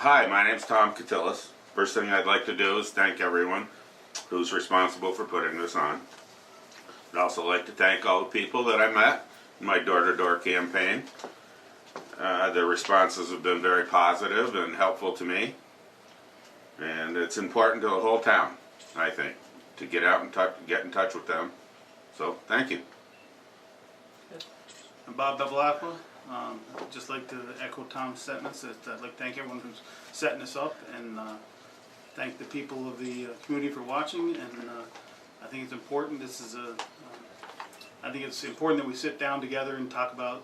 Hi, my name's Tom Catillaz. First thing I'd like to do is thank everyone who's responsible for putting this on. I'd also like to thank all the people that I met in my door-to-door campaign. Their responses have been very positive and helpful to me. And it's important to the whole town, I think, to get out and get in touch with them. So, thank you. I'm Bob Bevilacqua. I'd just like to echo Tom's sentiments. I'd like to thank everyone who's setting this up, and thank the people of the community for watching. And I think it's important. I think it's important that we sit down together and talk about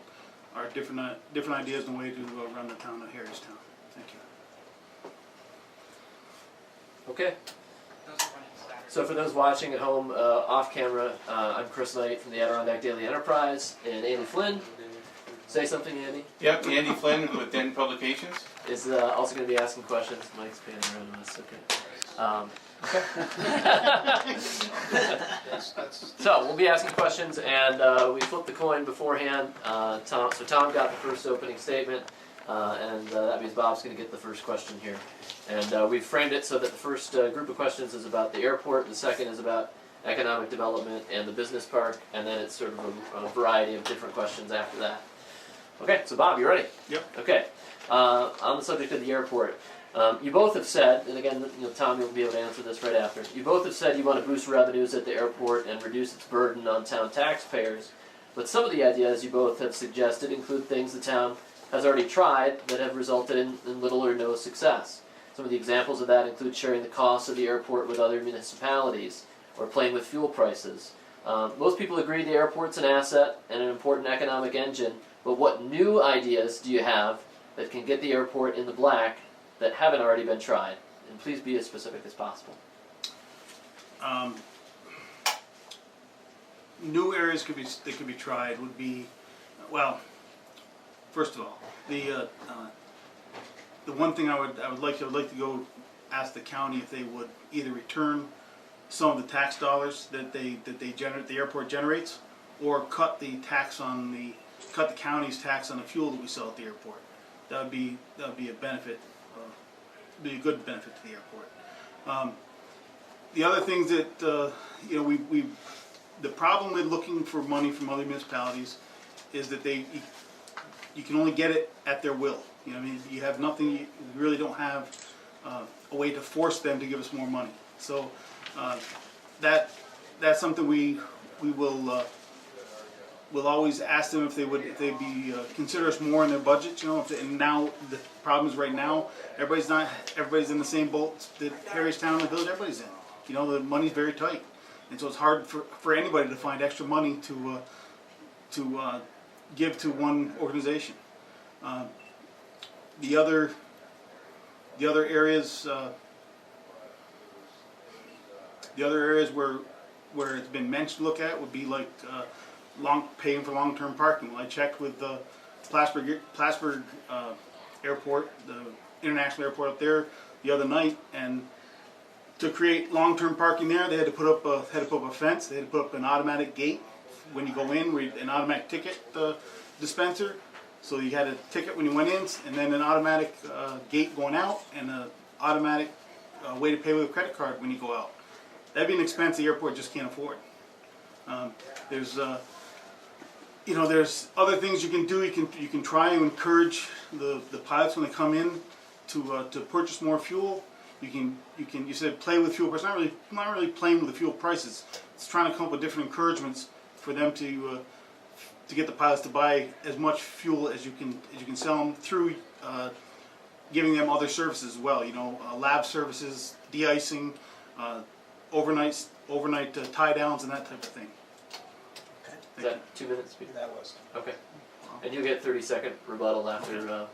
our different ideas and way to run the town of Harrietstown. Thank you. Okay. So for those watching at home off camera, I'm Chris Knight from the Adirondack Daily Enterprise, and Andy Flynn. Say something, Andy. Yep, Andy Flynn with Denton Publications. Is also going to be asking questions. Mike's panning around us. Okay. So we'll be asking questions, and we flipped the coin beforehand. So Tom got the first opening statement, and that means Bob's going to get the first question here. And we've framed it so that the first group of questions is about the airport, the second is about economic development and the business park, and then it's sort of a variety of different questions after that. Okay, so Bob, you ready? Yep. Okay. On the subject of the airport, you both have said, and again, Tom, you'll be able to answer this right after. You both have said you want to boost revenues at the airport and reduce its burden on town taxpayers. But some of the ideas you both have suggested include things the town has already tried that have resulted in little or no success. Some of the examples of that include sharing the costs of the airport with other municipalities or playing with fuel prices. Most people agree the airport's an asset and an important economic engine. But what new ideas do you have that can get the airport in the black that haven't already been tried? And please be as specific as possible. New areas that could be tried would be, well, first of all, the one thing I would like to go ask the county if they would either return some of the tax dollars that the airport generates, or cut the county's tax on the fuel that we sell at the airport. That would be a benefit, be a good benefit to the airport. The other things that the problem with looking for money from other municipalities is that you can only get it at their will. I mean, you have nothing. You really don't have a way to force them to give us more money. So that's something we will. We'll always ask them if they'd be consider us more in their budget. And now the problem is right now everybody's in the same boat that Harrietstown and the village everybody's in. The money's very tight, and so it's hard for anybody to find extra money to give to one organization. The other areas where it's been mentioned to look at would be like paying for long-term parking. Well, I checked with the Plattsburgh Airport, the international airport up there, the other night, and to create long-term parking there, they had to put up a fence. They had to put up an automatic gate when you go in, an automatic ticket dispenser. So you had a ticket when you went in, and then an automatic gate going out, and an automatic way to pay with a credit card when you go out. That'd be an expense the airport just can't afford. There's other things you can do. You can try to encourage the pilots when they come in to purchase more fuel. You said play with fuel prices. Not really playing with the fuel prices. It's trying to come up with different encouragements for them to get the pilots to buy as much fuel as you can sell them through giving them other services as well. Lab services, de-icing, overnight tie downs, and that type of thing. Okay. Is that 2 minutes? That was. Okay. And you'll get 30-second rebuttal after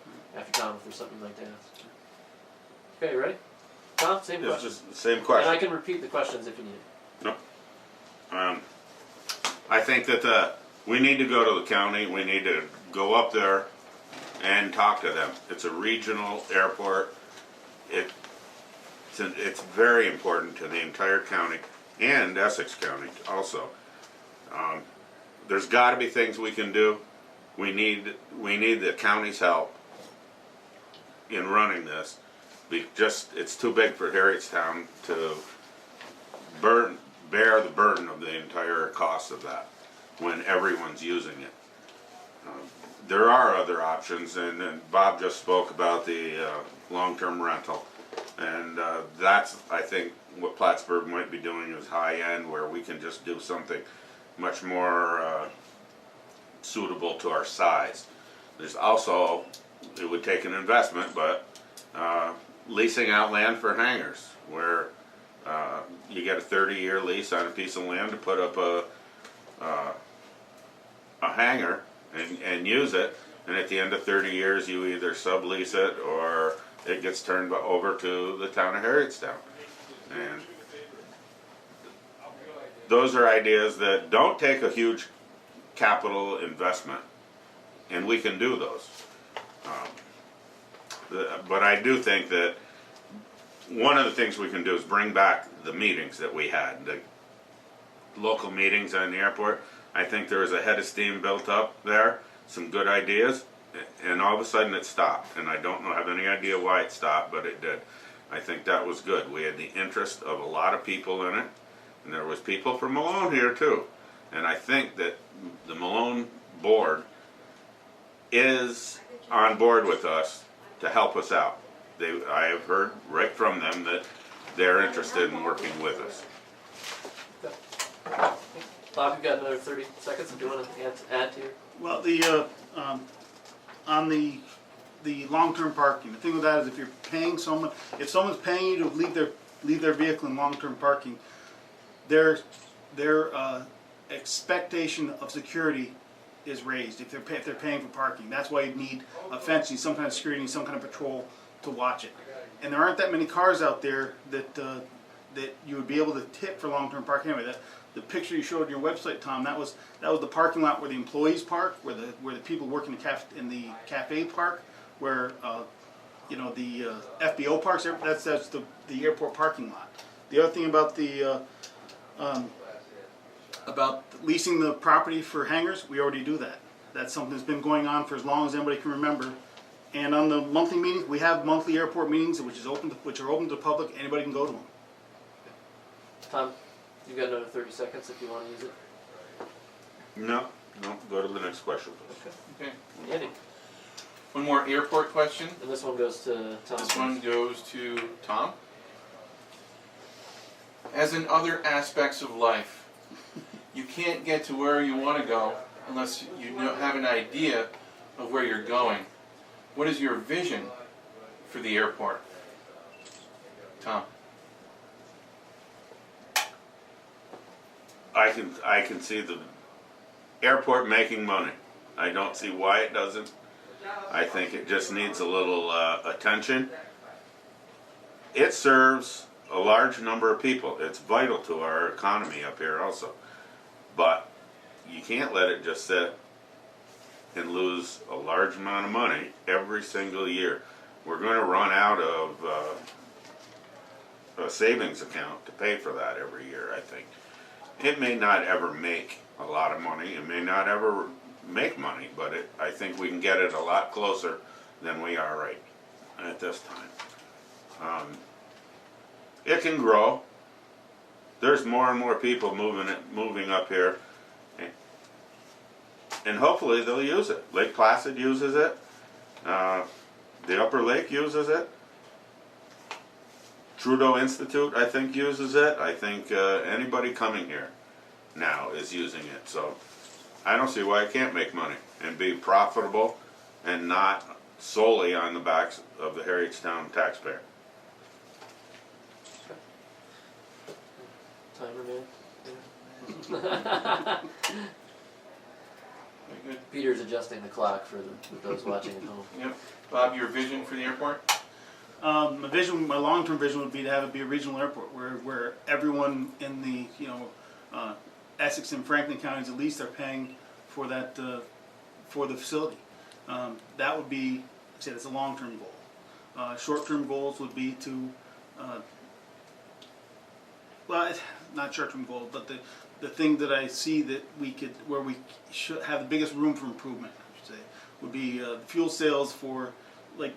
Tom if there's something you'd like to ask. Okay, you ready? Tom, same question. Just the same question. And I can repeat the questions if you need. No. I think that we need to go to the county. We need to go up there and talk to them. It's a regional airport. It's very important to the entire county and Essex County also. There's got to be things we can do. We need the county's help in running this. It's too big for Harrietstown to bear the burden of the entire cost of that when everyone's using it. There are other options, and Bob just spoke about the long-term rental, and that's, I think, what Plattsburgh might be doing is high-end, where we can just do something much more suitable to our size. There's also, it would take an investment, but leasing out land for hangars, where you get a 30-year lease on a piece of land to put up a hangar and use it, and at the end of 30 years you either sublease it or it gets turned over to the town of Harrietstown. And those are ideas that don't take a huge capital investment, and we can do those. But I do think that one of the things we can do is bring back the meetings that we had, the local meetings on the airport. I think there was a head of steam built up there, some good ideas, and all of a sudden it stopped. And I don't have any idea why it stopped, but it did. I think that was good. We had the interest of a lot of people in it, and there was people from Malone here too. And I think that the Malone board is on board with us to help us out. I have heard right from them that they're interested in working with us. Bob, you've got another 30 seconds if you want to add to your... Well, on the long-term parking, the thing with that is if you're paying someone, if someone's paying you to leave their vehicle in long-term parking, their expectation of security is raised if they're paying for parking. That's why you need a fence, some kind of security, some kind of patrol to watch it. And there aren't that many cars out there that you would be able to tip for long-term parking. Anyway, the picture you showed on your website, Tom, that was the parking lot where the employees park, where the people work in the cafe park, where the FBO parks. That's the airport parking lot. The other thing about leasing the property for hangars, we already do that. That's something that's been going on for as long as anybody can remember. And on the monthly meetings, we have monthly airport meetings, which are open to the public. Anybody can go to them. Tom, you've got another 30 seconds if you want to use it. No, go to the next question. Okay. Andy, One more airport question. and this one goes to Tom. This one goes to Tom. As in other aspects of life, you can't get to where you want to go unless you have an idea of where you're going. What is your vision for the airport? Tom. I can see the airport making money. I don't see why it doesn't. I think it just needs a little attention. It serves a large number of people. It's vital to our economy up here also. But you can't let it just sit and lose a large amount of money every single year. We're going to run out of a savings account to pay for that every year, I think. It may not ever make a lot of money. It may not ever make money, but I think we can get it a lot closer than we are right at this time. It can grow. There's more and more people moving up here, and hopefully they'll use it. Lake Placid uses it. The Upper Lake uses it. Trudeau Institute, I think, uses it. I think anybody coming here now is using it. So I don't see why it can't make money and be profitable and not solely on the backs of the Harrietstown taxpayer. Timer, man. Very good. Peter's adjusting the clock for those watching at home. Yep. Bob, your vision for the airport? My long-term vision would be to have it be a regional airport where everyone in the Essex and Franklin counties at least are paying for that for the facility. That would be, like I said, it's a long-term goal. Short-term goals would be to not short-term goals, but the thing that I see that we should have the biggest room for improvement, I should say, would be fuel sales for, like,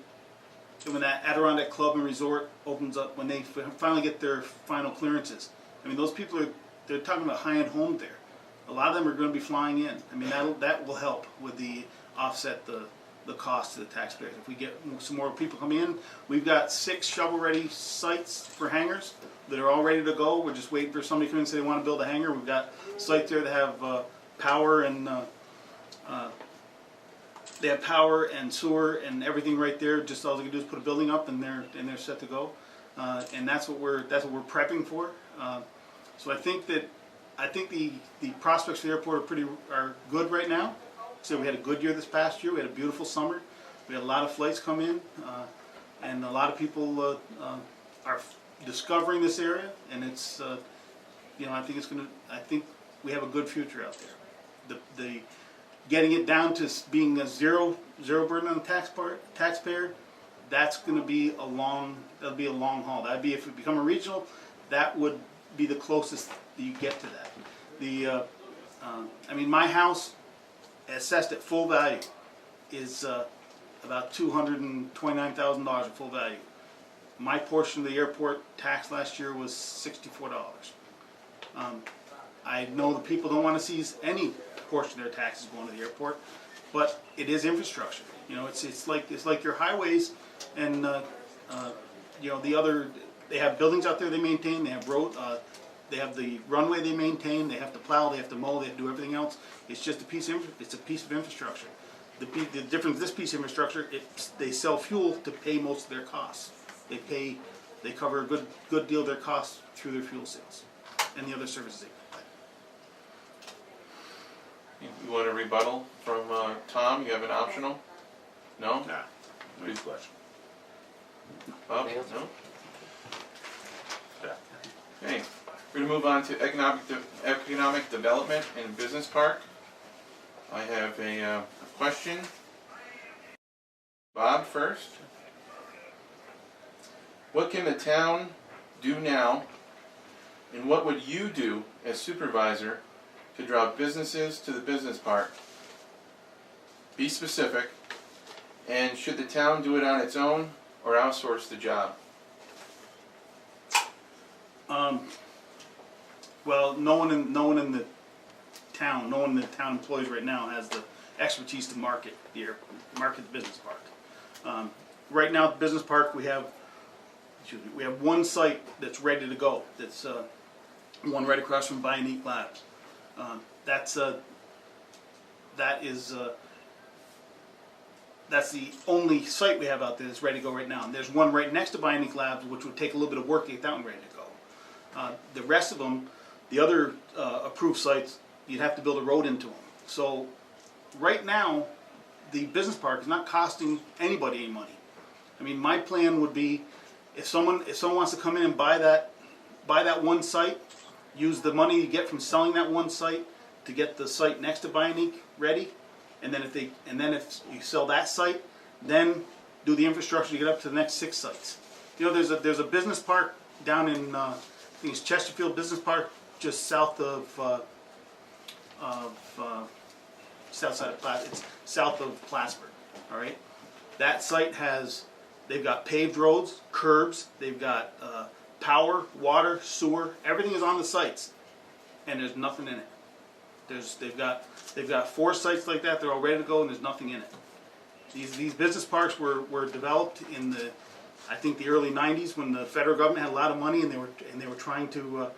and when that Adirondack Club and Resort opens up, when they finally get their final clearances. I mean, those people they're talking about high-end homes there. A lot of them are going to be flying in. I mean, that will help with the offset the cost to the taxpayers. If we get some more people coming in, we've got 6 shovel-ready sites for hangars that are all ready to go. We're just waiting for somebody to come in and say they want to build a hangar. We've got sites there that have power and they have power and sewer and everything right there. Just all they can do is put a building up and they're set to go. And that's what we're prepping for. So I think the prospects for the airport are good right now. So we had a good year this past year. We had a beautiful summer. We had a lot of flights come in, and a lot of people are discovering this area. And it's, I think we have a good future out there. The getting it down to being a zero burden on the taxpayer, that's going to be a long haul. That'd be, if we become a regional, that would be the closest that you get to that. My house, assessed at full value, is about $229,000 at full value. My portion of the airport tax last year was $64. I know the people don't want to see any portion of their taxes going to the airport, but it is infrastructure. It's like your highways, and they have buildings out there they maintain. They have road. They have the runway they maintain. They have to plow. They have to mow. They have to do everything else. It's just a piece of infrastructure. The difference with this piece of infrastructure, they sell fuel to pay most of their costs. They cover a good deal of their costs through their fuel sales and the other services they provide. You want a rebuttal from Tom? You have an optional? No? Nah, good question. Bob? Anything else? No? Yeah. Okay. We're going to move on to economic development and business park. I have a question. Bob first. What can the town do now, and what would you do as supervisor to draw businesses to the business park? Be specific. And should the town do it on its own or outsource the job? Well, no one in the town employees right now has the expertise to market the business park. Right now, at the business park, we have one site that's ready to go. That's one right across from Bionic Labs. That's the only site we have out there that's ready to go right now. And there's one right next to Bionic Labs, which would take a little bit of work to get that one ready to go. The rest of them, the other approved sites, you'd have to build a road into them. So right now, the business park is not costing anybody any money. I mean, my plan would be, if someone wants to come in and buy that one site, use the money you get from selling that one site to get the site next to Bionic ready, and then if you sell that site, then do the infrastructure to get up to the next 6 sites. There's a business park down in I think it's Chesterfield Business Park, just south of south side of it's south of Plattsburgh. All right, that site they've got paved roads, curbs, they've got power, water, sewer, everything is on the sites, and there's nothing in it. They've got 4 sites like that. They're all ready to go, and there's nothing in it. These business parks were developed in I think the early '90s, when the federal government had a lot of money, and they were trying to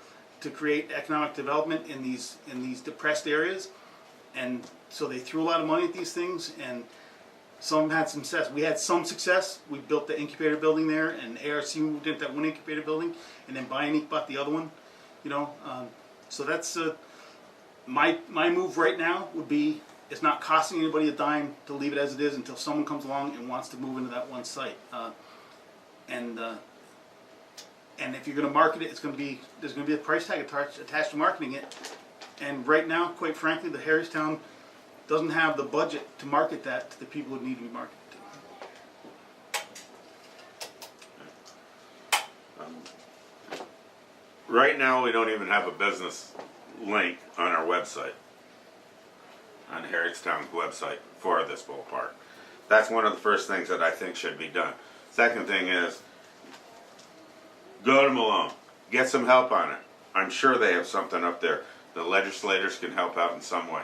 create economic development in these depressed areas, and so they threw a lot of money at these things, and some had some success. We had some success. We built the incubator building there, and ARC moved into that one incubator building, and then Bionic bought the other one. So that's my move right now would be, it's not costing anybody a dime to leave it as it is until someone comes along and wants to move into that one site. And if you're going to market it, there's going to be a price tag attached to marketing it. And right now, quite frankly, the Harrietstown doesn't have the budget to market that to the people who need to be marketed to. Right now, we don't even have a business link on our website, on Harrietstown's website for this ballpark. That's one of the first things that I think should be done. Second thing is, go to Malone, get some help on it. I'm sure they have something up there. The legislators can help out in some way.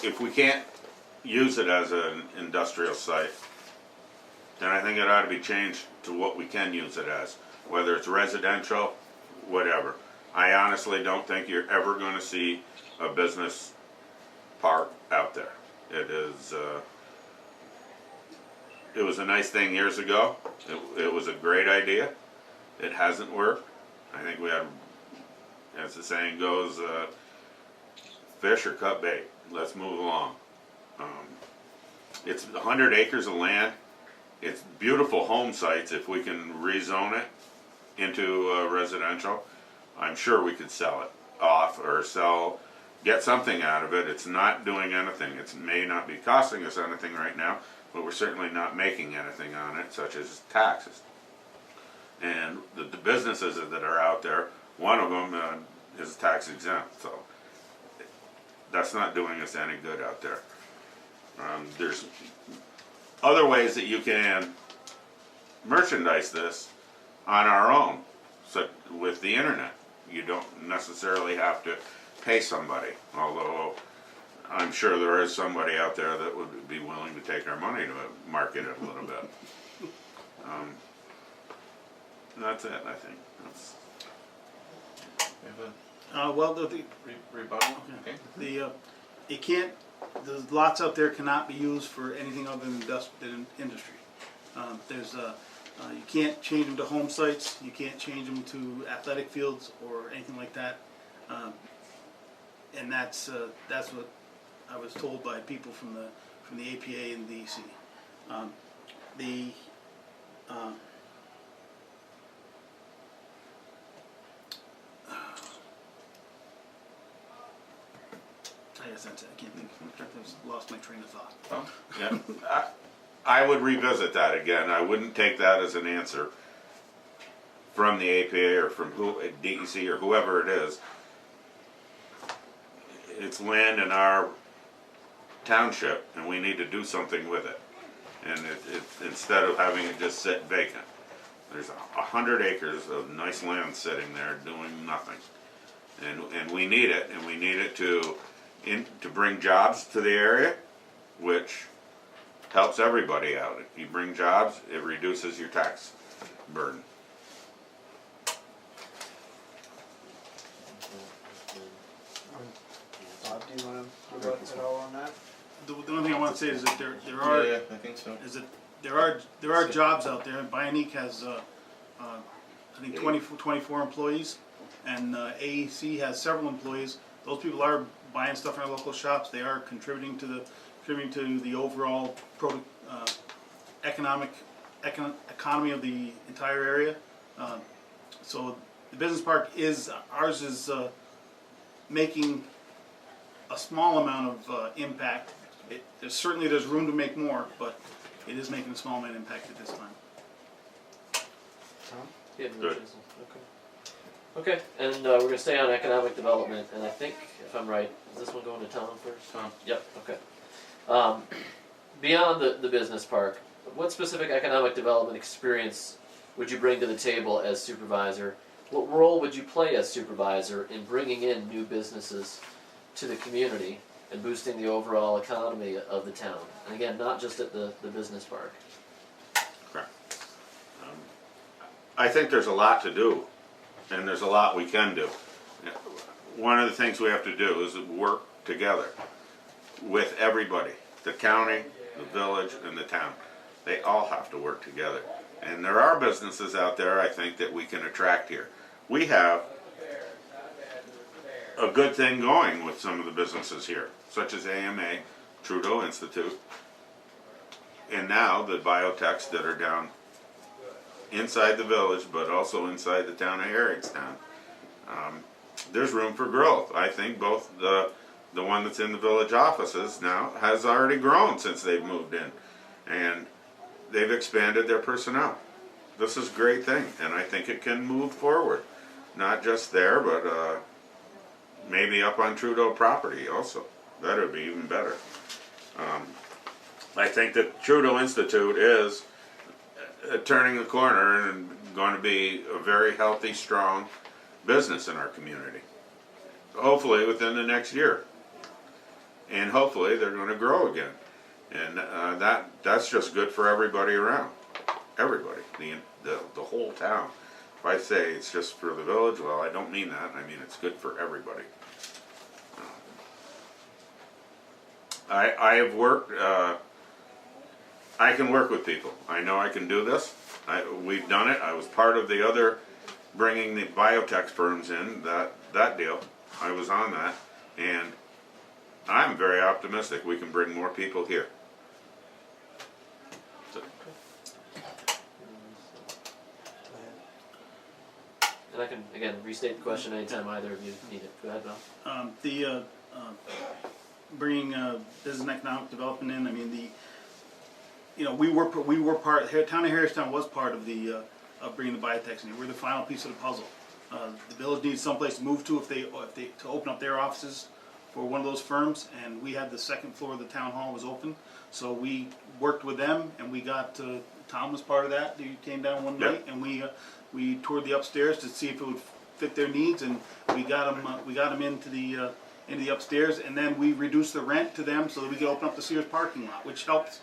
If we can't use it as an industrial site, then I think it ought to be changed to what we can use it as, whether it's residential, whatever. I honestly don't think you're ever going to see a business park out there. It was a nice thing years ago. It was a great idea. It hasn't worked. I think we have, as the saying goes, fish or cut bait. Let's move along. It's 100 acres of land. It's beautiful home sites. If we can rezone it into residential, I'm sure we could sell it off or get something out of it. It's not doing anything. It may not be costing us anything right now, but we're certainly not making anything on it, such as taxes. And the businesses that are out there, one of them is tax exempt, so that's not doing us any good out there. There's other ways that you can merchandise this on our own, so with the internet. You don't necessarily have to pay somebody, although I'm sure there is somebody out there that would be willing to take our money to market it a little bit. That's it, I think. Well, Rebuttal? Okay. the lots out there cannot be used for anything other than industry. You can't change them to home sites. You can't change them to athletic fields or anything like that. And that's what I was told by people from the APA and DC. I guess that's it. I can't think. I've lost my train of thought. Oh, Yeah, I would revisit that again. I wouldn't take that as an answer from the APA or from DEC or whoever it is. It's land in our township, and we need to do something with it. And instead of having it just sit vacant, there's 100 acres of nice land sitting there doing nothing, and we need it, and we need it to bring jobs to the area, which helps everybody out. If you bring jobs, it reduces your tax burden. Bob, do you want to rebut at all on that? The only thing I want to say is that there are yeah, I think so. is that there are jobs out there. Bionique has I think 24 employees, and AEC has several employees. Those people are buying stuff in our local shops. They are contributing to the overall economy of the entire area. So the business park is making a small amount of impact. There's room to make more, but it is making a small amount of impact at this time. Tom? Yeah, Good. Okay. Okay, and we're going to stay on economic development, and I think, if I'm right, is this one going to Tom first? Tom. Yep, okay. Beyond the business park, what specific economic development experience would you bring to the table as supervisor? What role would you play as supervisor in bringing in new businesses to the community and boosting the overall economy of the town? And again, not just at the business park. I think there's a lot to do, and there's a lot we can do. One of the things we have to do is work together with everybody, the county, the village, and the town. They all have to work together. And there are businesses out there, I think, that we can attract here. We have a good thing going with some of the businesses here, such as AMA, Trudeau Institute, and now the biotechs that are down inside the village, but also inside the town of Harrietstown. There's room for growth. I think both the one that's in the village offices now has already grown since they've moved in, and they've expanded their personnel. This is a great thing, and I think it can move forward, not just there, but maybe up on Trudeau property also. That would be even better. I think that Trudeau Institute is turning the corner and going to be a very healthy, strong business in our community. Hopefully within the next year. And hopefully they're going to grow again. And that's just good for everybody around. Everybody, the whole town. If I say it's just for the village, well, I don't mean that. I mean it's good for everybody. I have worked, I can work with people. I know I can do this. We've done it. I was part of the other, bringing the biotech firms in, that deal. I was on that. And I'm very optimistic we can bring more people here. So, And I can, again, restate the question anytime either of you need it. Go ahead, Val. Bringing business and economic development in. I mean, we were part. Town of Harrietstown was part of the of bringing the biotechs in. We're the final piece of the puzzle. The village needs someplace to move to if they to open up their offices for one of those firms, and we had the second floor of the town hall was open, so we worked with them, and we got Tom was part of that. He came down one night, and we toured the upstairs to see if it would fit their needs, and we got them into the upstairs, and then we reduced the rent to them so that we could open up the Sears parking lot, which helps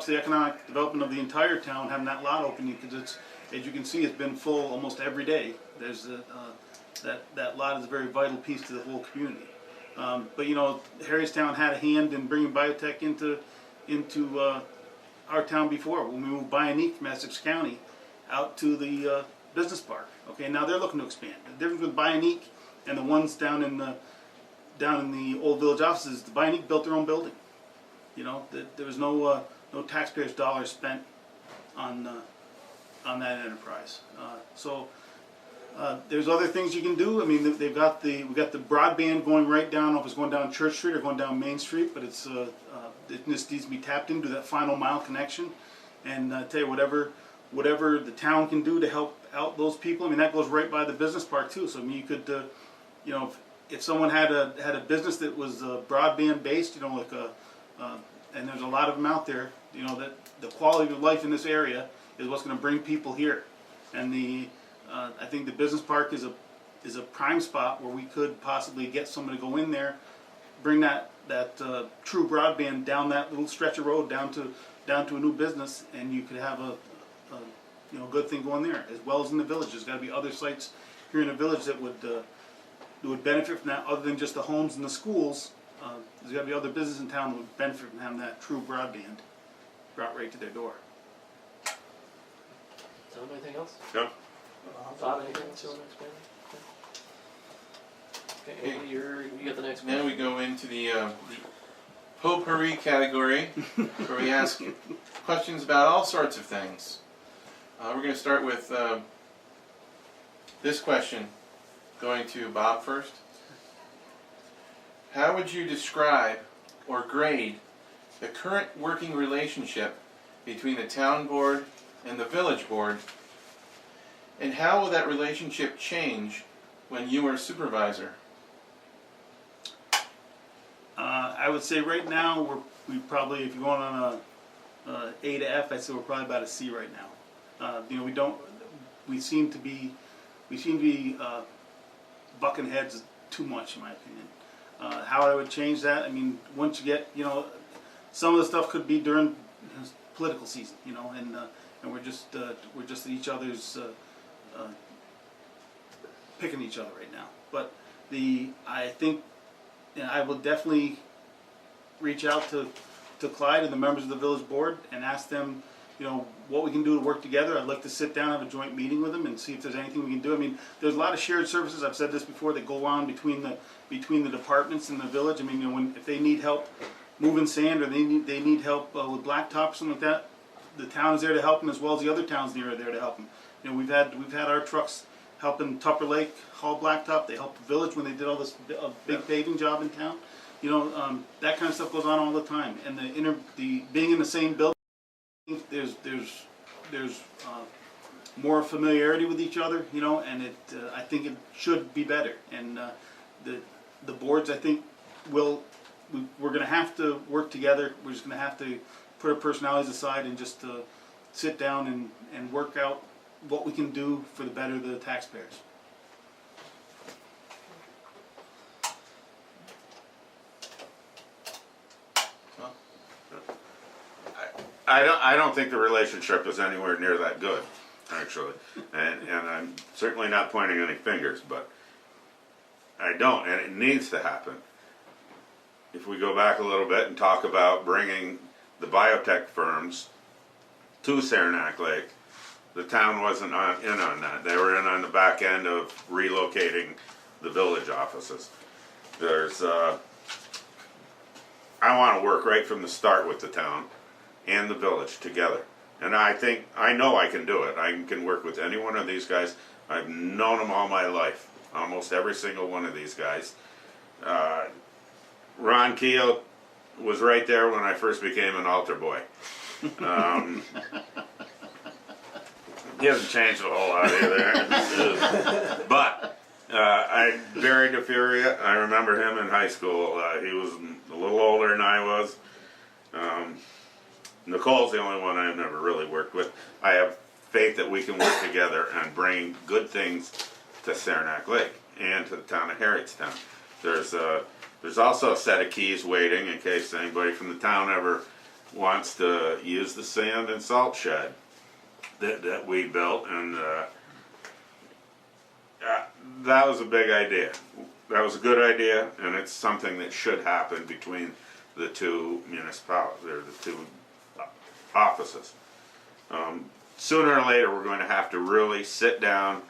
the economic development of the entire town, having that lot open, because it's, as you can see, it's been full almost every day. There's that lot is a very vital piece to the whole community. But Harrietstown had a hand in bringing biotech into our town before, when we moved Bevilacqua from Essex County out to the business park. Okay, now they're looking to expand. The difference with Bevilacqua and the ones down in the old village offices, the Bevilacqua built their own building. There was no taxpayers' dollars spent on that enterprise. There's other things you can do. I mean, we've got the broadband going right down. I don't know if it's going down Church Street or going down Main Street, but it just needs to be tapped into that final mile connection. And tell you whatever the town can do to help out those people. I mean, that goes right by the business park too. So I mean, you could, if someone had a business that was broadband based, and there's a lot of them out there, that the quality of life in this area is what's going to bring people here. And I think the business park is a prime spot where we could possibly get someone to go in there, bring that true broadband down that little stretch of road down to a new business, and you could have a good thing going there, as well as in the village. There's got to be other sites here in the village that would benefit from that, other than just the homes and the schools. There's got to be other businesses in town that would benefit from having that true broadband brought right to their door. Tom, anything else? yeah. Bob, anything else you want to explain? Okay, Amy, you get the next one. Now we go into the potpourri category, where we ask questions about all sorts of things. We're going to start with this question, going to Bob first. How would you describe or grade the current working relationship between the town board and the village board, and how will that relationship change when you are supervisor? I would say right now we probably, if you're going on a A to F, I'd say we're probably about a C right now. We seem to be bucking heads too much, in my opinion. How I would change that, I mean, once you get, some of the stuff could be during political season, and we're just at each other's picking each other right now. But I think I will definitely reach out to Clyde and the members of the village board and ask them, what we can do to work together. I'd like to sit down, have a joint meeting with them, and see if there's anything we can do. I mean, there's a lot of shared services. I've said this before, that go on between the departments in the village. I mean, if they need help moving sand, or they need help with blacktop or something like that, the town is there to help them, as well as the other towns near are there to help them. We've had our trucks helping Tupper Lake haul blacktop. They helped the village when they did all this big paving job in town. That kind of stuff goes on all the time. And the being in the same building, there's more familiarity with each other, and I think it should be better. And the boards, I think, we're going to have to work together. We're just going to have to put our personalities aside and just sit down and work out what we can do for the better of the taxpayers. I don't think the relationship is anywhere near that good, actually, and I'm certainly not pointing any fingers, but I don't, and it needs to happen. If we go back a little bit and talk about bringing the biotech firms to Saranac Lake, the town wasn't in on that. They were in on the back end of relocating the village offices. There's, I want to work right from the start with the town and the village together. And I know I can do it. I can work with any one of these guys. I've known them all my life, almost every single one of these guys. Ron Keogh was right there when I first became an altar boy. He hasn't changed a whole lot either. But Barry DeFuria, I remember him in high school. He was a little older than I was. Nicole's the only one I've never really worked with. I have faith that we can work together and bring good things to Saranac Lake and to the town of Harrietstown. There's also a set of keys waiting in case anybody from the town ever wants to use the sand and salt shed that we built, and that was a big idea. That was a good idea, and it's something that should happen between the two municipalities, or the two offices. Sooner or later, we're going to have to really sit down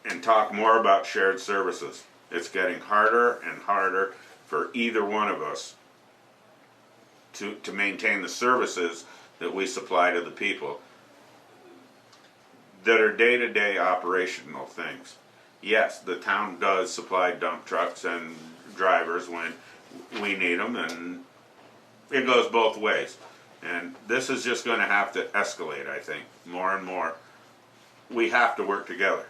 and talk more about shared services. It's getting harder and harder for either one of us to maintain the services that we supply to the people that are day-to-day operational things. Yes, the town does supply dump trucks and drivers when we need them, and it goes both ways. And this is just going to have to escalate, I think, more and more. We have to work together.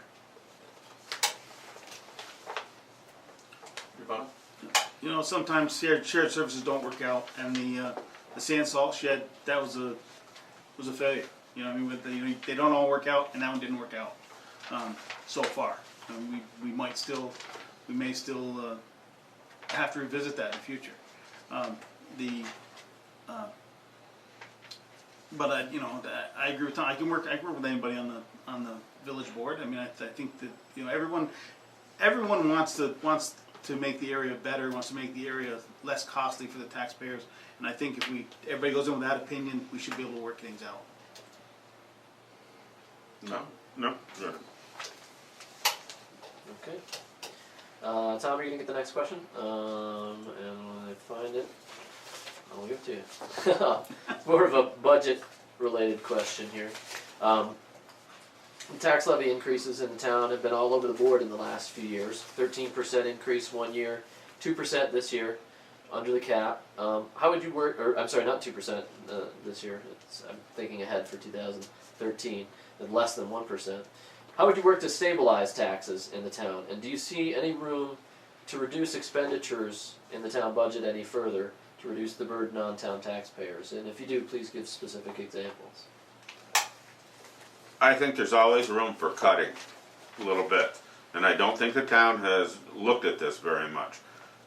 You know, sometimes shared services don't work out, and the sand salt shed, that was a failure. You know, I mean, they don't all work out, and that one didn't work out so far. We may still have to revisit that in the future. But you know, I agree with Tom. I can work with anybody on the village board. I mean, I think that, you know, everyone wants to make the area better, wants to make the area less costly for the taxpayers. And I think if everybody goes in with that opinion, we should be able to work things out. No, good. Okay. Tom, are you gonna get the next question? And when I find it, I'll give it to you. It's more of a budget-related question here. The tax levy increases in the town have been all over the board in the last few years. 13% increase one year, 2% this year, under the cap. How would you work, or I'm sorry, not 2% this year. I'm thinking ahead for 2013, and less than 1%. How would you work to stabilize taxes in the town? And do you see any room to reduce expenditures in the town budget any further to reduce the burden on town taxpayers? And if you do, please give specific examples. I think there's always room for cutting a little bit, and I don't think the town has looked at this very much.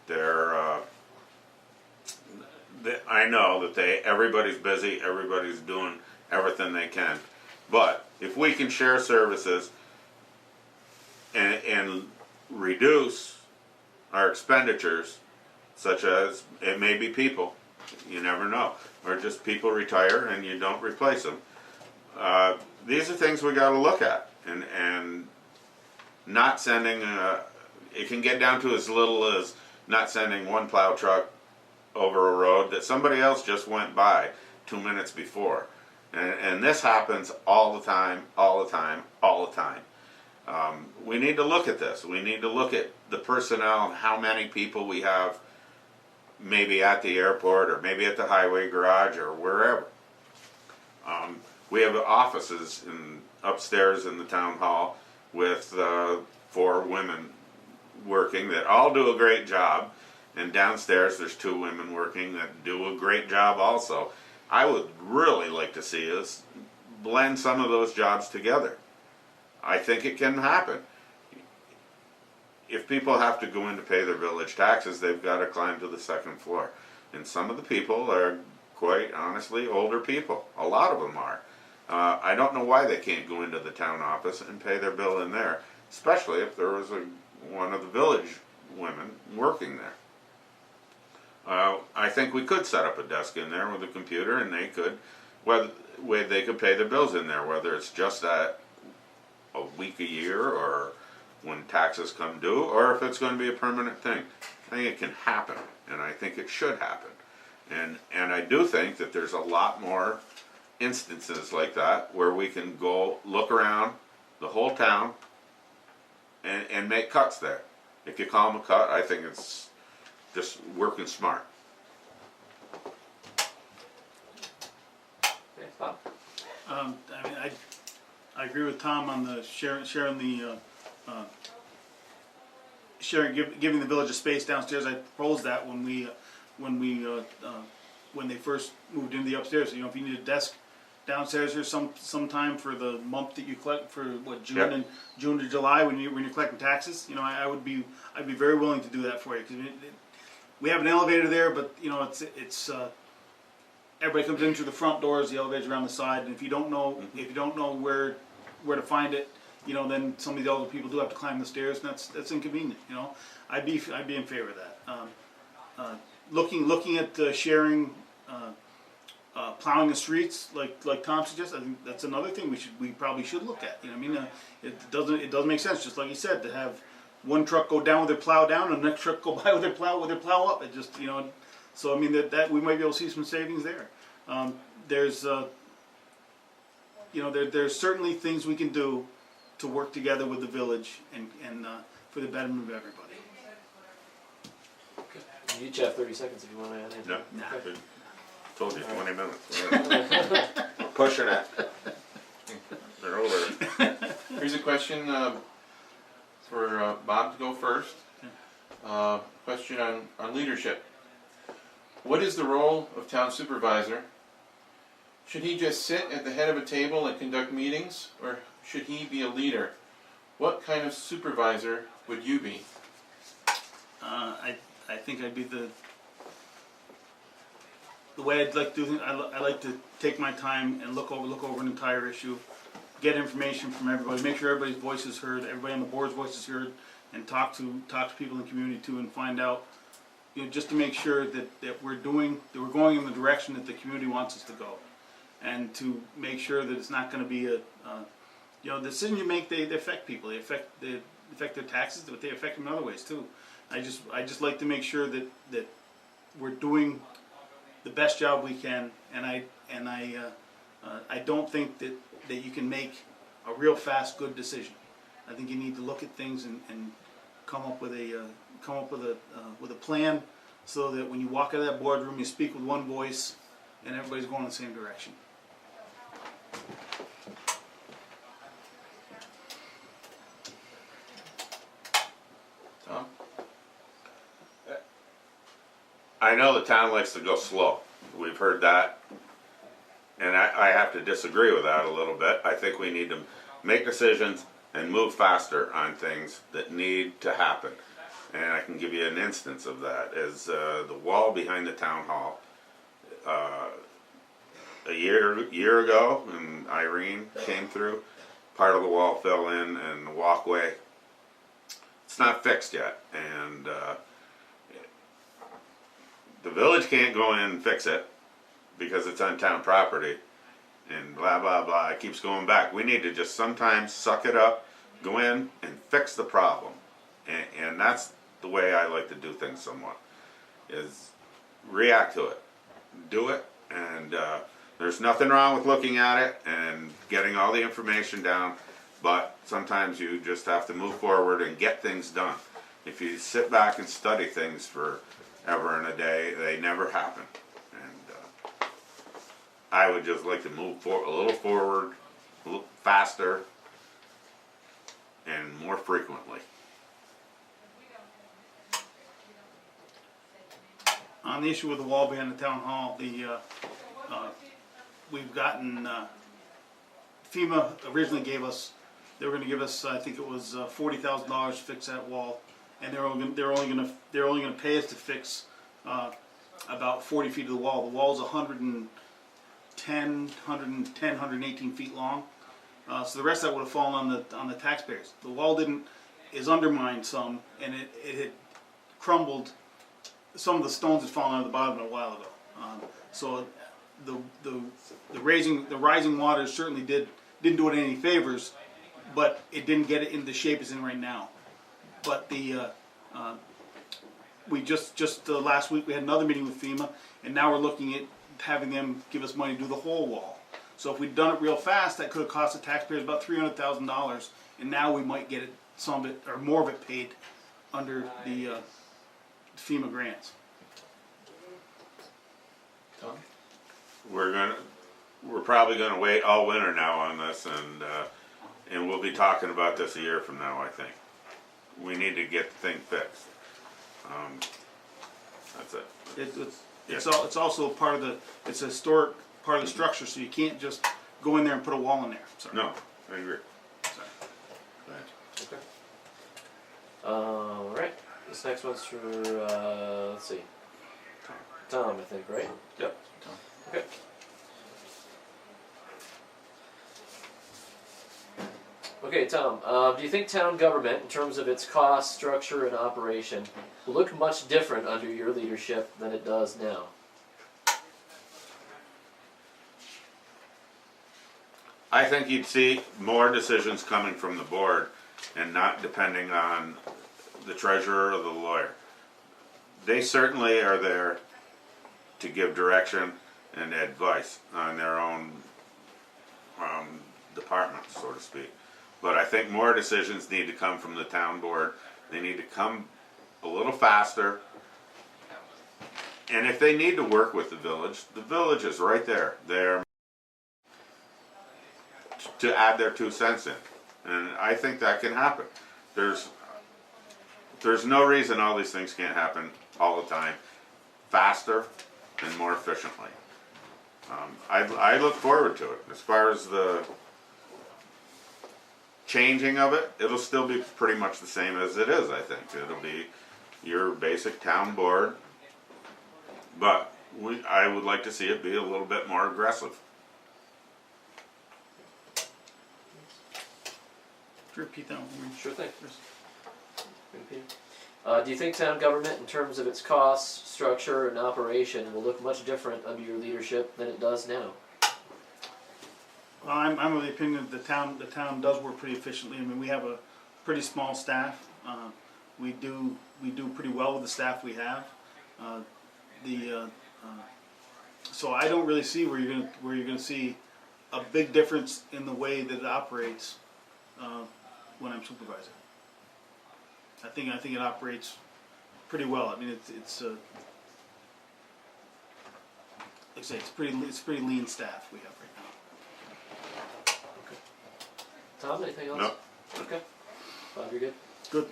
I know that everybody's busy, everybody's doing everything they can, but if we can share services and reduce our expenditures, such as, it may be people, you never know, or just people retire and you don't replace them. These are things we got to look at, and not sending. It can get down to as little as not sending one plow truck over a road that somebody else just went by 2 minutes before, and this happens all the time. We need to look at this. We need to look at the personnel and how many people we have, maybe at the airport or maybe at the highway garage or wherever. We have offices upstairs in the town hall with 4 women working that all do a great job, and downstairs there's 2 women working that do a great job also. I would really like to see us blend some of those jobs together. I think it can happen. If people have to go in to pay their village taxes, they've got to climb to the second floor. And some of the people are, quite honestly, older people. A lot of them are. I don't know why they can't go into the town office and pay their bill in there, especially if there was one of the village women working there. I think we could set up a desk in there with a computer, and they could, where they could pay their bills in there, whether it's just at a week a year or when taxes come due, or if it's going to be a permanent thing. I think it can happen, and I think it should happen. And I do think that there's a lot more instances like that where we can go look around the whole town and make cuts there. If you call them a cut, I think it's just working smart. Okay, Bob? I mean, I agree with Tom on the giving the village a space downstairs. I proposed that when they first moved into the upstairs. You know, if you need a desk downstairs here sometime for the month that you collect for June Yep. and June to July when you're collecting taxes, you know, I'd be very willing to do that for you, because we have an elevator there, but you know it's everybody comes in through the front doors, the elevator's around the side, and if you don't know where to find it, you know, then some of the older people do have to climb the stairs, and that's inconvenient. You know, I'd be in favor of that. Looking at sharing. Plowing the streets, like Tom suggests, I think that's another thing we probably should look at. You know, what I mean, it doesn't make sense, just like you said, to have one truck go down with their plow down and the next truck go by with their plow up. It just, you know, so I mean that we might be able to see some savings there. There's certainly things we can do to work together with the village and for the betterment of everybody. You each have 30 seconds if you want to add anything. No, Okay. told you 20 minutes. We're pushing it. They're over. Here's a question for Bob to go first. Question on leadership. What is the role of town supervisor? Should he just sit at the head of a table and conduct meetings, or should he be a leader? What kind of supervisor would you be? I think I'd be the way I'd like to do things. I like to take my time and look over an entire issue, get information from everybody, make sure everybody's voice is heard, everybody on the board's voice is heard, and talk to people in the community too, and find out, you know, just to make sure that we're going in the direction that the community wants us to go, and to make sure that it's not going to be the decision you make, they affect people, they affect their taxes, but they affect them in other ways too. I just like to make sure that we're doing the best job we can, and I don't think that you can make a real fast, good decision. I think you need to look at things and come up with a plan, so that when you walk out of that boardroom, you speak with one voice, and everybody's going in the same direction. Tom? I know the town likes to go slow. We've heard that, and I have to disagree with that a little bit. I think we need to make decisions and move faster on things that need to happen. And I can give you an instance of that, is the wall behind the town hall. A year ago, when Irene came through, part of the wall fell in, and the walkway, it's not fixed yet, and the village can't go in and fix it because it's on town property, and blah blah blah. It keeps going back. We need to just sometimes suck it up, go in and fix the problem, and that's the way I like to do things somewhat, is react to it, do it, and there's nothing wrong with looking at it and getting all the information down, but sometimes you just have to move forward and get things done. If you sit back and study things forever and a day, they never happen. And I would just like to move a little forward, a little faster, and more frequently. On the issue with the wall behind the town hall, we've gotten FEMA originally gave us, they were going to give us, I think it was $40,000 to fix that wall, and they're only going to pay us to fix about 40 feet of the wall. The wall's 118 feet long. So the rest of that would have fallen on the taxpayers. The wall is undermined some, and it had crumbled. Some of the stones had fallen out of the bottom a while ago. So the rising waters certainly didn't do it any favors, but it didn't get it in the shape it's in right now. But we just last week we had another meeting with FEMA, and now we're looking at having them give us money to do the whole wall. So if we'd done it real fast, that could have cost the taxpayers about $300,000, and now we might get some of it or more of it paid under the FEMA grants. Tom? We're probably gonna wait all winter now on this, and we'll be talking about this a year from now. I think we need to get the thing fixed. That's it. It's also part of it's a historic part of the structure, so you can't just go in there and put a wall in there. Sorry. No, I agree. Sorry. Okay. All right. This next one's for let's see, Tom, I think, right? Yep. Tom. Okay. Okay, Tom. Do you think town government, in terms of its cost, structure, and operation, will look much different under your leadership than it does now? I think you'd see more decisions coming from the board and not depending on the treasurer or the lawyer. They certainly are there to give direction and advice on their own departments, so to speak. But I think more decisions need to come from the town board. They need to come a little faster. And if they need to work with the village is right there. They're to add their 2 cents in. And I think that can happen. There's no reason all these things can't happen all the time, faster and more efficiently. I look forward to it. As far as the changing of it, it'll still be pretty much the same as it is, I think. It'll be your basic town board, but I would like to see it be a little bit more aggressive. Repeat that one for me. Sure thing. Do you think town government, in terms of its costs, structure, and operation, will look much different under your leadership than it does now? Well, I'm of the opinion that the town does work pretty efficiently. I mean, we have a pretty small staff. We do pretty well with the staff we have. So I don't really see where you're gonna see a big difference in the way that it operates when I'm supervisor. I think it operates pretty well. I mean, it's like I say, it's pretty lean staff we have right now. Tom, anything else? No. Okay. Bob, you're good? Good.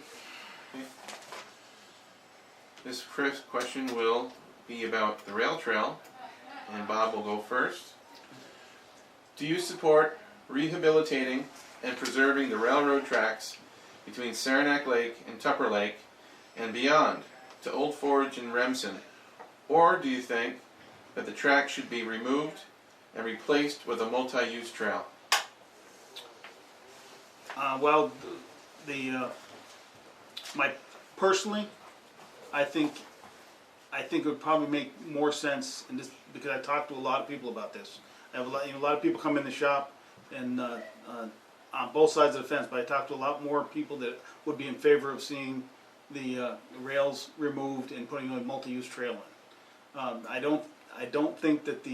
This first question will be about the rail trail, and Bob will go first. Do you support rehabilitating and preserving the railroad tracks between Saranac Lake and Tupper Lake and beyond to Old Forge and Remsen? Or do you think that the track should be removed and replaced with a multi-use trail? Well, personally, I think it would probably make more sense in this, because I talked to a lot of people about this. I have a lot of people come in the shop and on both sides of the fence, but I talked to a lot more people that would be in favor of seeing the rails removed and putting a multi-use trail in. I don't think that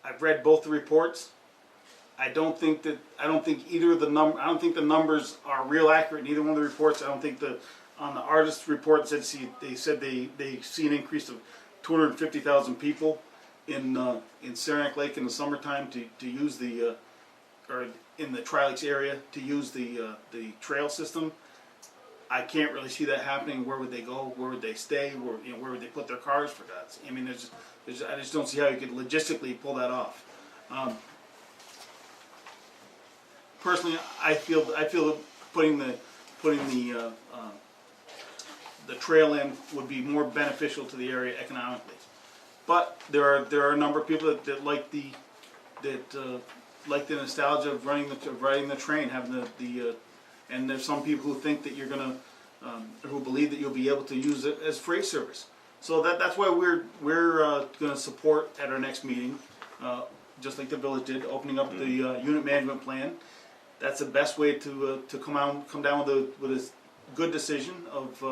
I've read both the reports. I don't think either of the numbers are real accurate in either one of the reports. I don't think on the artist's report they said they see an increase of 250,000 people in Saranac Lake in the summertime to use or in the Tri-Lakes area to use the trail system. I can't really see that happening. Where would they go? Where would they stay? Where would they put their cars, for God's sake? I mean, I just don't see how you could logistically pull that off. personally, I feel that putting the trail in would be more beneficial to the area economically. But there are a number of people that like the nostalgia of riding the train, having and there's some people who think that you're gonna who believe that you'll be able to use it as freight service. So that's why we're gonna support at our next meeting, just like the village did, opening up the unit management plan. That's the best way to come down with a good decision of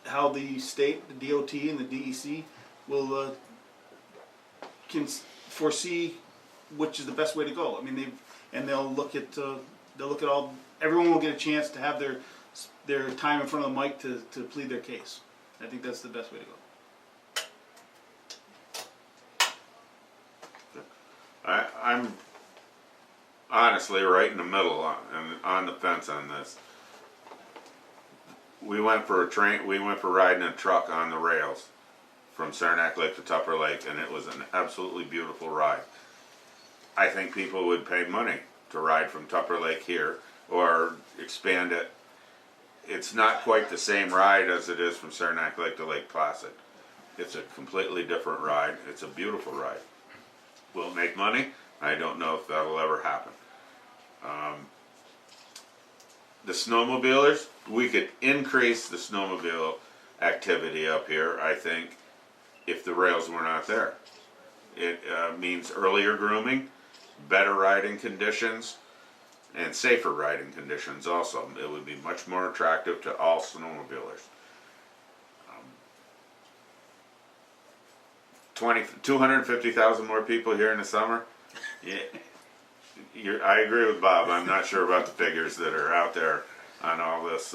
how the state, the DOT, and the DEC will can foresee which is the best way to go. I mean, they'll look at all. Everyone will get a chance to have their time in front of the mic to plead their case. I think that's the best way to go. I'm honestly right in the middle on the fence on this. We went for riding a truck on the rails from Saranac Lake to Tupper Lake, and it was an absolutely beautiful ride. I think people would pay money to ride from Tupper Lake here or expand it. It's not quite the same ride as it is from Saranac Lake to Lake Placid. It's a completely different ride. It's a beautiful ride. Will it make money? I don't know if that'll ever happen. The snowmobilers, we could increase the snowmobile activity up here, I think, if the rails were not there. It means earlier grooming, better riding conditions, and safer riding conditions also. It would be much more attractive to all snowmobilers. 250,000 more people here in the summer. Yeah, I agree with Bob. I'm not sure about the figures that are out there on all this,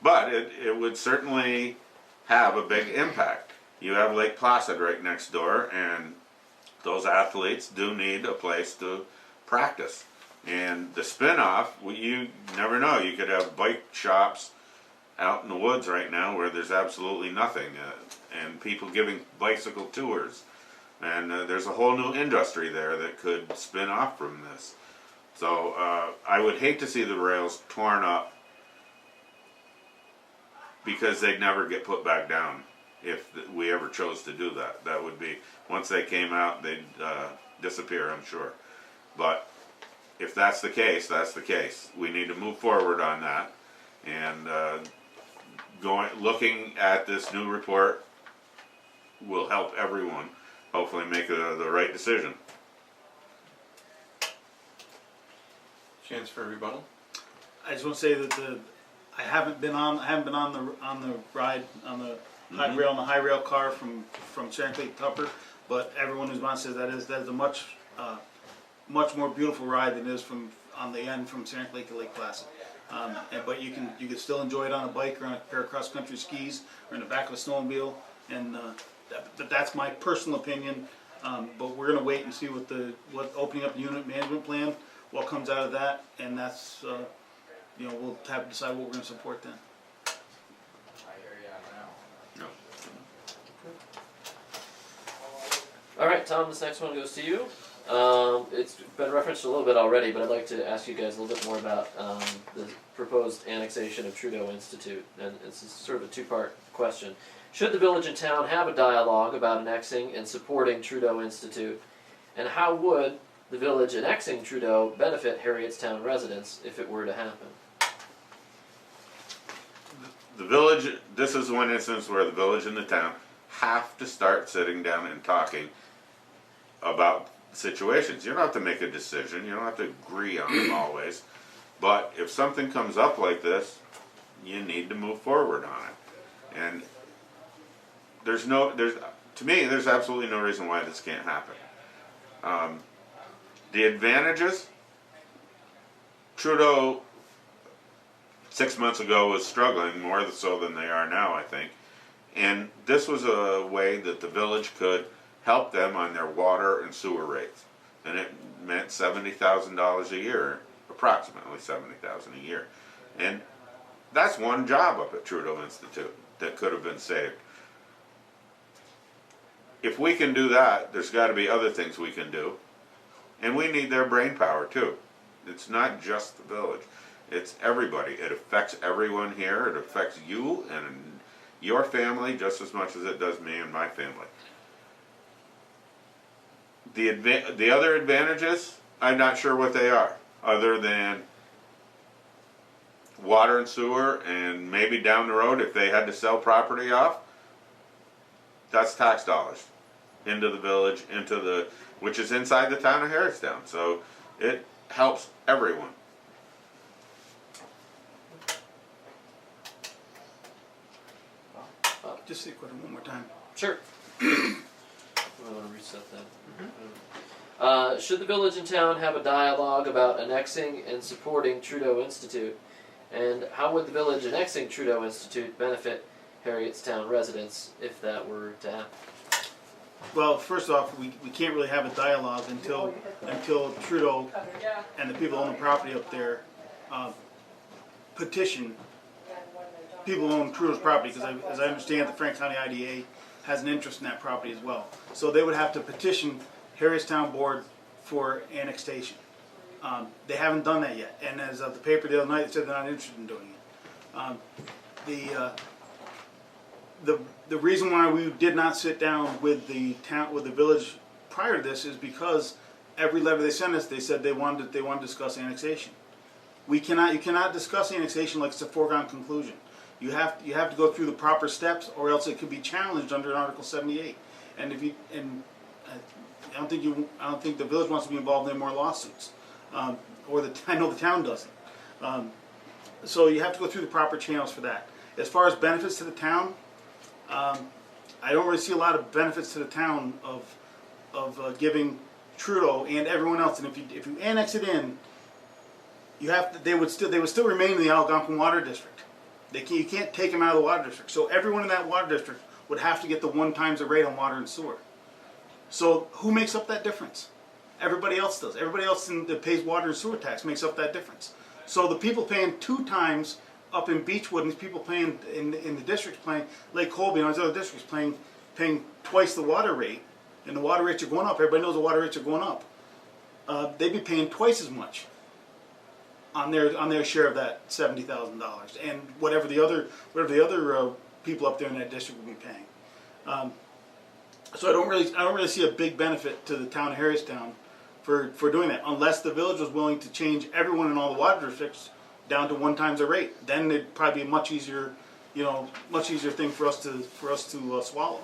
but it would certainly have a big impact. You have Lake Placid right next door, and those athletes do need a place to practice. And the spin-off, you never know. You could have bike shops out in the woods right now where there's absolutely nothing, and people giving bicycle tours. And there's a whole new industry there that could spin off from this. So I would hate to see the rails torn up because they'd never get put back down if we ever chose to do that. That would be, once they came out, they'd disappear, I'm sure. But if that's the case, that's the case. We need to move forward on that. And looking at this new report will help everyone hopefully make the right decision. Chance for a rebuttal? I just want to say that I haven't been on the ride on the high rail car from Saranac Lake to Tupper, but everyone who's on says that is a much more beautiful ride than it is on the end from Saranac Lake to Lake Placid. But you can still enjoy it on a bike or on a pair of cross country skis or in the back of a snowmobile, and that's my personal opinion. But we're going to wait and see what opening up the unit management plan, what comes out of that, and that's we'll have to decide what we're going to support then. All right, Tom, this next one goes to you. It's been referenced a little bit already, but I'd like to ask you guys a little bit more about the proposed annexation of Trudeau Institute. And it's sort of a two-part question. Should the village and town have a dialogue about annexing and supporting Trudeau Institute? And how would the village annexing Trudeau benefit Harrietstown residents if it were to happen? The village, this is one instance where the village and the town have to start sitting down and talking about situations. You don't have to make a decision, you don't have to agree on them always, but if something comes up like this, you need to move forward on it. And to me, there's absolutely no reason why this can't happen. The advantages, Trudeau 6 months ago was struggling more so than they are now, I think. And this was a way that the village could help them on their water and sewer rates. And it meant $70,000 a year, approximately $70,000 a year. And that's one job up at Trudeau Institute that could have been saved. If we can do that, there's got to be other things we can do. And we need their brain power too. It's not just the village. It's everybody. It affects everyone here. It affects you and your family just as much as it does me and my family. The other advantages, I'm not sure what they are, other than water and sewer, and maybe down the road if they had to sell property off, that's tax dollars into the village, which is inside the town of Harrietstown. So it helps everyone. Just say question one more time. Sure. I want to reset that. Should the village and town have a dialogue about annexing and supporting Trudeau Institute? And how would the village annexing Trudeau Institute benefit Harrietstown residents if that were to happen? Well, first off, we can't really have a dialogue until Trudeau and the people who own the property up there petition people who own Trudeau's property, because as I understand, the Frank County IDA has an interest in that property as well. So they would have to petition Harrietstown Board for annexation. They haven't done that yet, and as of the paper the other night, it said they're not interested in doing it. The reason why we did not sit down with the village prior to this is because every letter they sent us, they said they wanted to discuss annexation. You cannot discuss annexation like it's a foregone conclusion. You have to go through the proper steps, or else it could be challenged under Article 78. And I don't think the village wants to be involved in more lawsuits, I know the town doesn't. So you have to go through the proper channels for that. As far as benefits to the town, I don't really see a lot of benefits to the town of giving Trudeau and everyone else. And if you annex it in, they would still remain in the Algonquin Water District. You can't take them out of the water district. So everyone in that water district would have to get the 1 times the rate on water and sewer. So who makes up that difference? Everybody else does. Everybody else that pays water and sewer tax makes up that difference. So the people paying 2 times up in Beechwood, and these people paying in the districts, paying Lake Colby and all these other districts, paying twice the water rate, and the water rates are going up. Everybody knows the water rates are going up. They'd be paying twice as much on their share of that $70,000, and whatever the other people up there in that district would be paying. So I don't really see a big benefit to the town of Harrietstown for doing that, unless the village was willing to change everyone in all the water districts down to 1 times the rate. Then it'd probably be a much easier thing for us to swallow.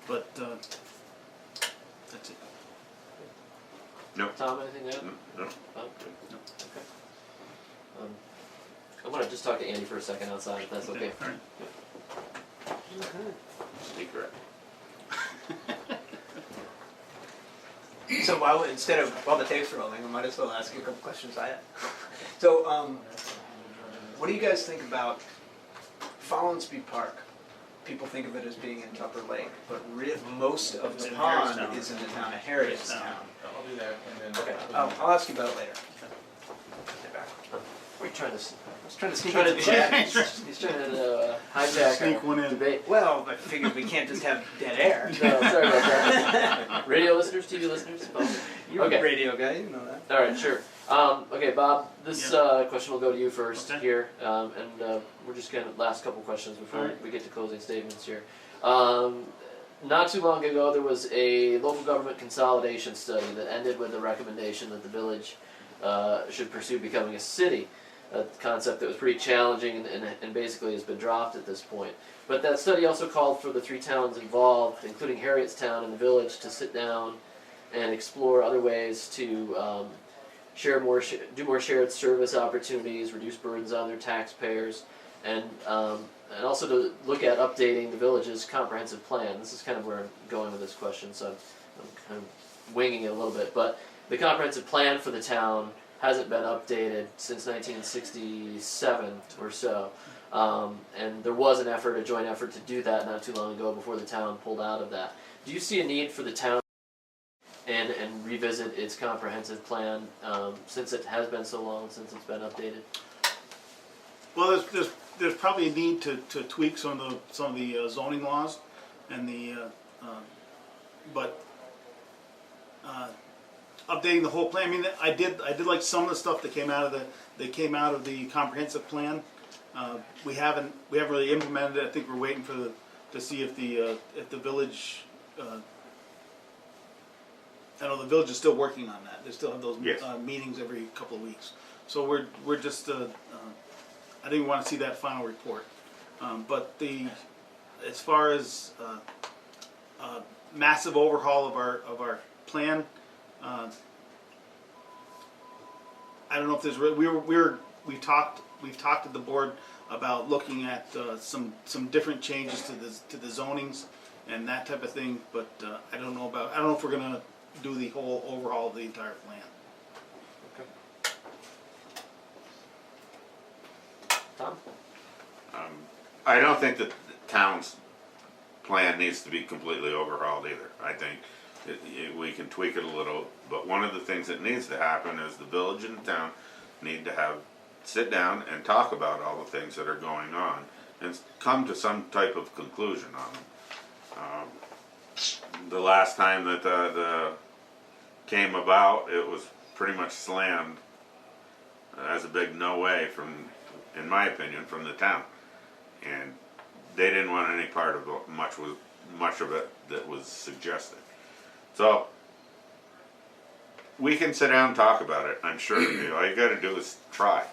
But that's it. No. Tom, anything to add? No. Oh, no. Okay. I want to just talk to Andy for a second outside, if that's okay. All right. Secret. So while the tape's rolling, I might as well ask you a couple questions I had. So, what do you guys think about Follansbee Park? People think of it as being in Tupper Lake, but most of the in pond Harrietstown. is in the town of Harrietstown. I'll do that, and then. Okay, I'll ask you about it later. Stay back. What are you trying to? I was trying to sneak Trying into to the chat. He's trying to hijack Sneak our one in. debate. Well, I figured we can't just have dead air. No, sorry about that. Radio listeners, TV listeners. You're Okay. a radio guy, you know that. All right, sure. Okay, Bob, this question will go to you first Okay. here, and we're just going to last couple questions before Alright. we get to closing statements here. Not too long ago, there was a local government consolidation study that ended with the recommendation that the village should pursue becoming a city, a concept that was pretty challenging and basically has been dropped at this point. But that study also called for the 3 towns involved, including Harrietstown and the village, to sit down and explore other ways to do more shared service opportunities, reduce burdens on their taxpayers, and also to look at updating the village's comprehensive plan. This is kind of where I'm going with this question, so I'm kind of winging it a little bit. But the comprehensive plan for the town hasn't been updated since 1967 or so. And there was a joint effort to do that not too long ago before the town pulled out of that. Do you see a need for the town and revisit its comprehensive plan since it has been so long since it's been updated? Well, there's probably a need to tweak some of the zoning laws, and updating the whole plan. I mean, I did like some of the stuff that came out of the comprehensive plan. We haven't really implemented it. I think we're waiting to see if the village. I know the village is still working on that. They still have those Yes. meetings every couple of weeks. So we're just. I think we want to see that final report. But as far as massive overhaul of our plan. I don't know if there's we've talked to the board about looking at some different changes to the zonings and that type of thing, but I don't know if we're gonna do the whole overhaul of the entire plan. Tom? I don't think that the town's plan needs to be completely overhauled either. I think we can tweak it a little, but one of the things that needs to happen is the village and the town need to sit down and talk about all the things that are going on and come to some type of conclusion on them. The last time that the came about, it was pretty much slammed as a big no way in my opinion, from the town, and they didn't want any part of much of it that was suggested. So we can sit down and talk about it. I'm sure all you got to do is try,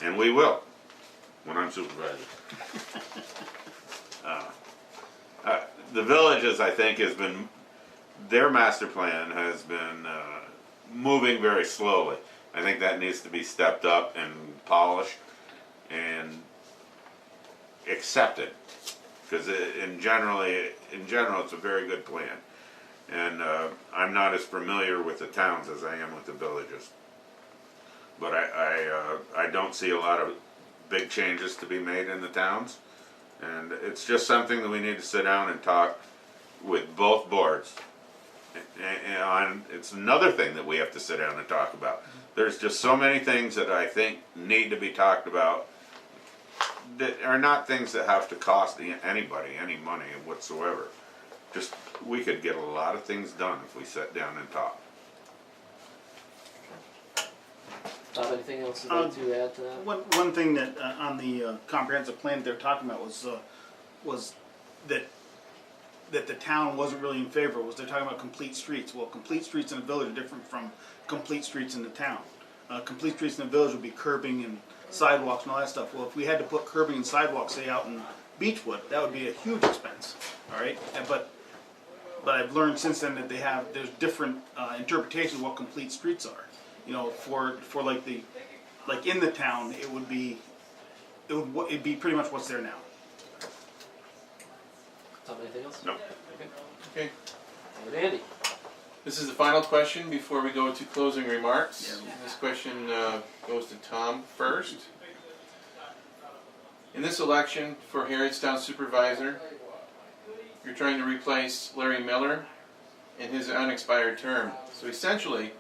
and we will when I'm supervisor. The villages, I think, their master plan has been moving very slowly. I think that needs to be stepped up and polished and accepted, because in general it's a very good plan, and I'm not as familiar with the towns as I am with the villages, but I don't see a lot of big changes to be made in the towns, and it's just something that we need to sit down and talk with both boards. And it's another thing that we have to sit down and talk about. There's just so many things that I think need to be talked about that are not things that have to cost anybody any money whatsoever. Just, we could get a lot of things done if we sat down and talk. Tom, anything else you'd like to add to that? One thing that on the comprehensive plan they're talking about was that the town wasn't really in favor. Was they're talking about complete streets. Well, complete streets in the village are different from complete streets in the town. Complete streets in the village would be curbing and sidewalks and all that stuff. Well, if we had to put curbing and sidewalks, say out in Beechwood, that would be a huge expense. All right, but I've learned since then that there's different interpretations of what complete streets are. You know, for like in the town, it'd be pretty much what's there now. Tom, anything else? No. Okay. And Andy? This is the final question before we go to closing remarks. Yeah. This question goes to Tom first. In this election for Harrietstown Supervisor, you're trying to replace Larry Miller in his unexpired term. So essentially,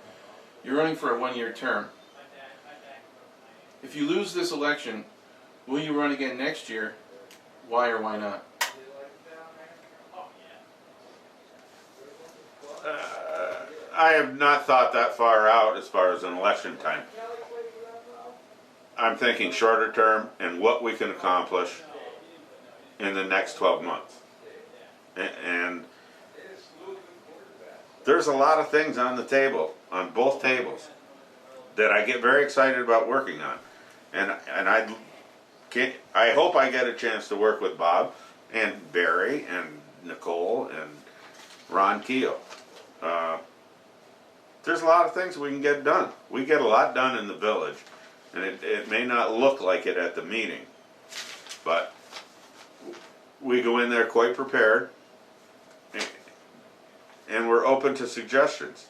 you're running for a one-year term. If you lose this election, will you run again next year? Why or why not? I have not thought that far out as far as an election time. I'm thinking shorter term and what we can accomplish in the next 12 months. And there's a lot of things on the table, on both tables, that I get very excited about working on. And I hope I get a chance to work with Bob and Barry and Nicole and Ron Keogh. There's a lot of things we can get done. We get a lot done in the village, and it may not look like it at the meeting, but we go in there quite prepared, and we're open to suggestions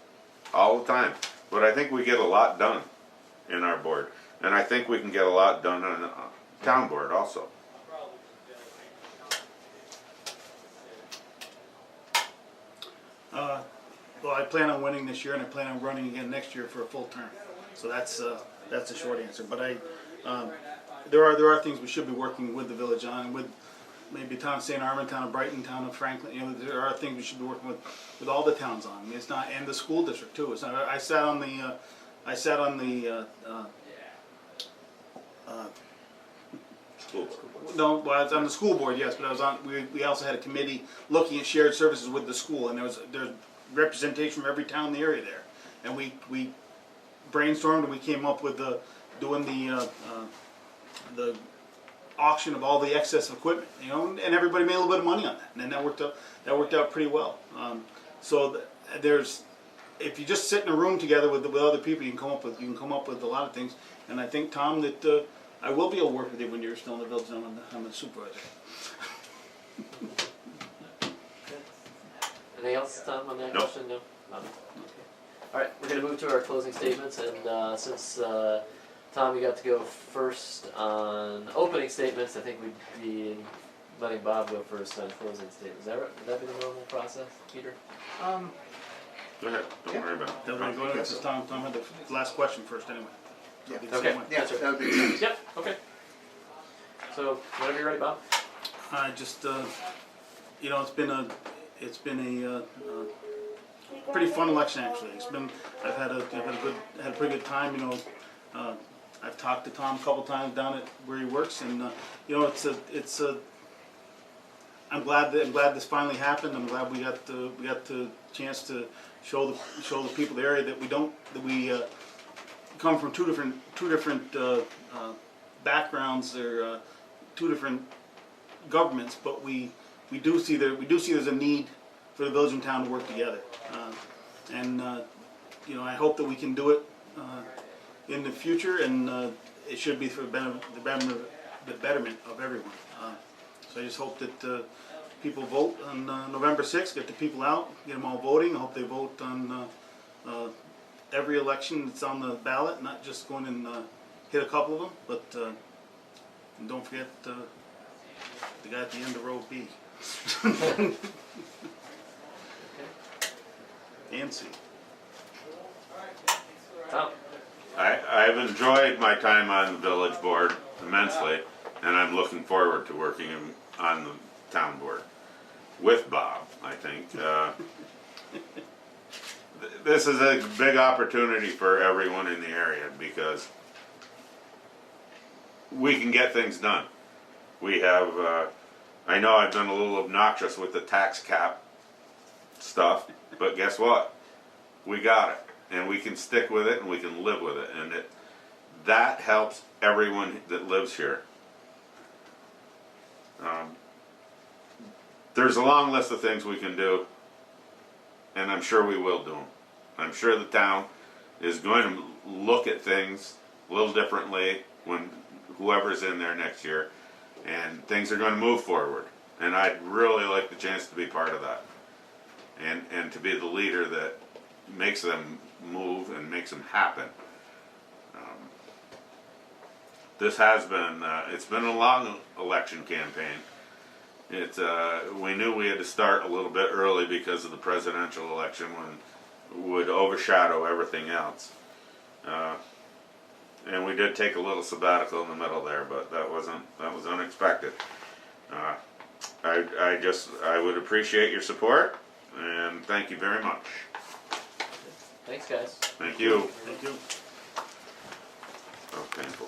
all the time. But I think we get a lot done in our board, and I think we can get a lot done on the town board also. Well, I plan on winning this year, and I plan on running again next year for a full term. So that's the short answer. But there are things we should be working with the village on, and maybe town of St. Armand, town of Brighton, town of Franklin, you know, there are things we should be working with all the towns on. I mean, it's not, and the school district too. It's not, I sat on the School board. no, well, I was on the school board, yes, but I was on, we also had a committee looking at shared services with the school, and there's representation from every town in the area there. And we brainstormed and we came up with doing the auction of all the excess equipment, you know, and everybody made a little bit of money on that, and then that worked out pretty well. If you just sit in a room together with other people, you can come up with a lot of things. And I think, Tom, that I will be able to work with you when you're still in the village zone. I'm the supervisor. Anything else, Tom, on that Nope. question? No? Okay. All right, we're going to move to our closing statements, and since Tom, you got to go first on opening statements, I think we'd be letting Bob go first on closing statements. Is that right? Would that be the normal process, Peter? Go ahead, don't worry about it. Then we're going to this is Tom had the last question first anyway. So Yeah. it'll be the Okay. same way. Yeah, that would be sense. Yep, okay. So, whenever you're ready, Bob. I just, you know, it's been a pretty fun election actually. I've had a pretty good time. You know, I've talked to Tom a couple times down at where he works, and you know, I'm glad this finally happened. I'm glad we got the chance to show the people of the area that we come from two different backgrounds. They're two different governments, but we do see there's a need for the village and town to work together, and you know, I hope that we can do it in the future, and it should be for the betterment of everyone. So I just hope that people vote on November 6th, get the people out, get them all voting. I hope they vote on every election that's on the ballot, not just going and hit a couple of them, but and don't forget the guy at the end of row B. And C. Tom? I've enjoyed my time on the village board immensely, and I'm looking forward to working on the town board with Bob, I think. This is a big opportunity for everyone in the area because we can get things done. We have, I know I've been a little obnoxious with the tax cap stuff, but guess what? We got it, and we can stick with it, and we can live with it, and that helps everyone that lives here. There's a long list of things we can do, and I'm sure we will do them. I'm sure the town is going to look at things a little differently when whoever's in there next year, and things are going to move forward. And I'd really like the chance to be part of that, and to be the leader that makes them move and makes them happen. This has been, it's been a long election campaign. We knew we had to start a little bit early because of the presidential election when would overshadow everything else. And we did take a little sabbatical in the middle there, but that was unexpected. I would appreciate your support, and thank you very much. Thanks, guys. Thank you. Thank you. So painful.